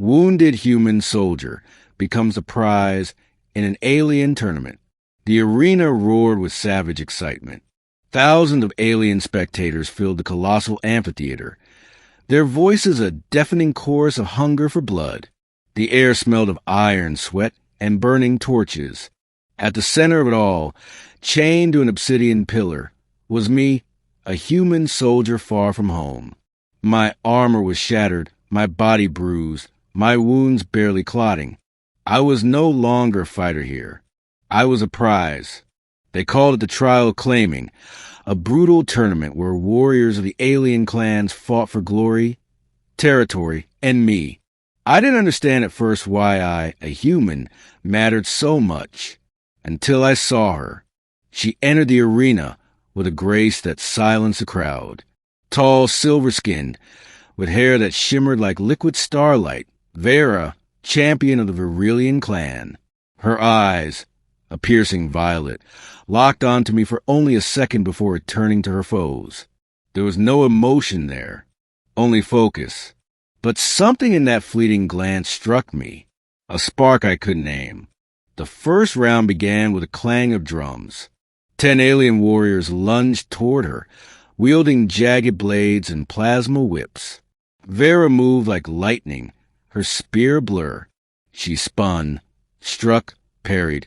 Wounded human soldier becomes a prize in an alien tournament. The arena roared with savage excitement. Thousands of alien spectators filled the colossal amphitheater, their voices a deafening chorus of hunger for blood. The air smelled of iron, sweat, and burning torches. At the center of it all, chained to an obsidian pillar, was me, a human soldier far from home. My armor was shattered, my body bruised, my wounds barely clotting. I was no longer a fighter here. I was a prize. They called it the Trial of Claiming, a brutal tournament where warriors of the alien clans fought for glory, territory, and me. I didn't understand at first why I, a human, mattered so much, until I saw her. She entered the arena with a grace that silenced the crowd. Tall, silver-skinned, with hair that shimmered like liquid starlight, Vera, champion of the Virelian clan. Her eyes, a piercing violet, locked onto me for only a second before returning to her foes. There was no emotion there, only focus. But something in that fleeting glance struck me, a spark I couldn't aim. The first round began with a clang of drums. 10 alien warriors lunged toward her, wielding jagged blades and plasma whips. Vera moved like lightning, her spear blur. She spun, struck, parried,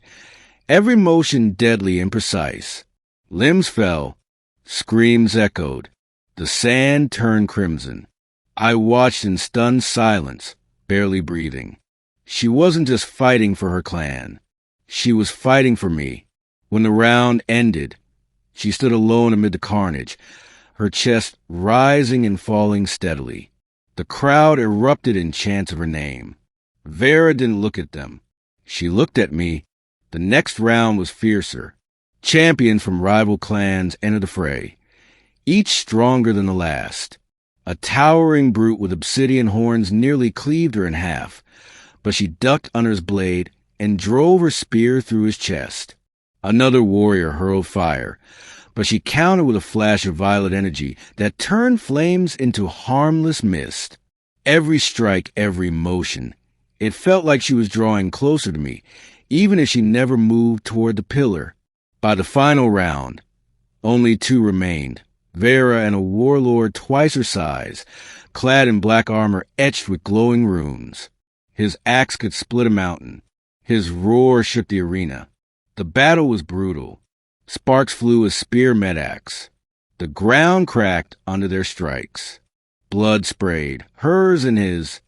every motion deadly and precise. Limbs fell, screams echoed. The sand turned crimson. I watched in stunned silence, barely breathing. She wasn't just fighting for her clan. She was fighting for me. When the round ended, she stood alone amid the carnage, her chest rising and falling steadily. The crowd erupted in chants of her name. Vera didn't look at them. She looked at me. The next round was fiercer. Champions from rival clans entered the fray, each stronger than the last. A towering brute with obsidian horns nearly cleaved her in half, but she ducked under his blade and drove her spear through his chest. Another warrior hurled fire, but she countered with a flash of violet energy that turned flames into harmless mist. Every strike, every motion. It felt like she was drawing closer to me, even if she never moved toward the pillar. By the final round, only 2 remained, Vera and a warlord twice her size, clad in black armor etched with glowing runes. His axe could split a mountain. His roar shook the arena. The battle was brutal. Sparks flew as spear met axe. The ground cracked under their strikes. Blood sprayed, hers and his.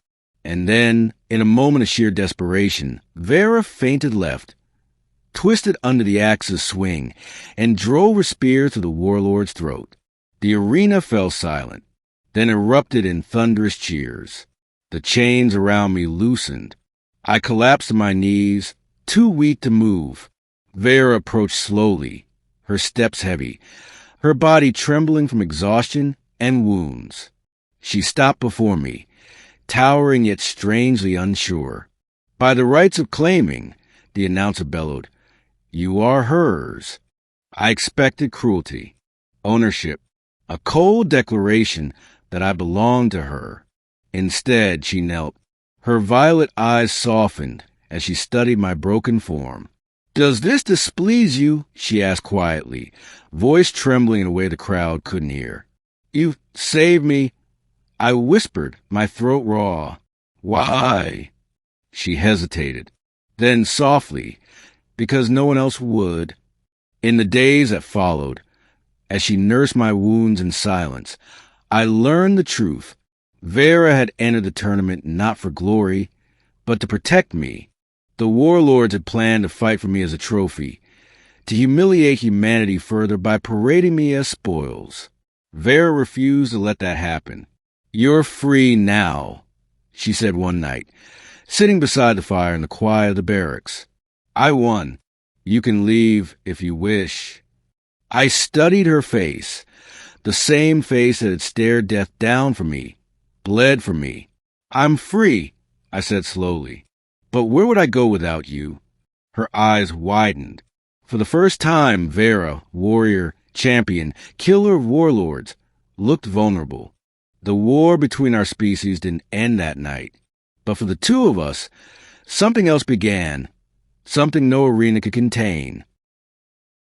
And then, in a moment of sheer desperation, Vera fainted left, twisted under the axe's swing, and drove her spear through the warlord's throat. The arena fell silent, then erupted in thunderous cheers. The chains around me loosened. I collapsed to my knees, too weak to move. Vera approached slowly, her steps heavy, her body trembling from exhaustion and wounds. She stopped before me, towering yet strangely unsure. By the rights of claiming, the announcer bellowed, "You are hers." I expected cruelty, ownership, a cold declaration that I belonged to her. Instead, she knelt. Her violet eyes softened as she studied my broken form. "Does this displease you?" she asked quietly, voice trembling in a way the crowd couldn't hear. "You saved me," I whispered, my throat raw. "Why?" She hesitated. Then softly, because no one else would. In the days that followed, as she nursed my wounds in silence, I learned the truth. Vera had entered the tournament not for glory, but to protect me. The warlords had planned to fight for me as a trophy, to humiliate humanity further by parading me as spoils. Vera refused to let that happen. "You're free now," she said one night, sitting beside the fire in the quiet of the barracks. "I won. You can leave if you wish." I studied her face, the same face that had stared death down for me, bled for me. "I'm free," I said slowly. "But where would I go without you?" Her eyes widened. For the first time, Vera, warrior, champion, killer of warlords, looked vulnerable. The war between our species didn't end that night. But for the two of us, something else began, something no arena could contain.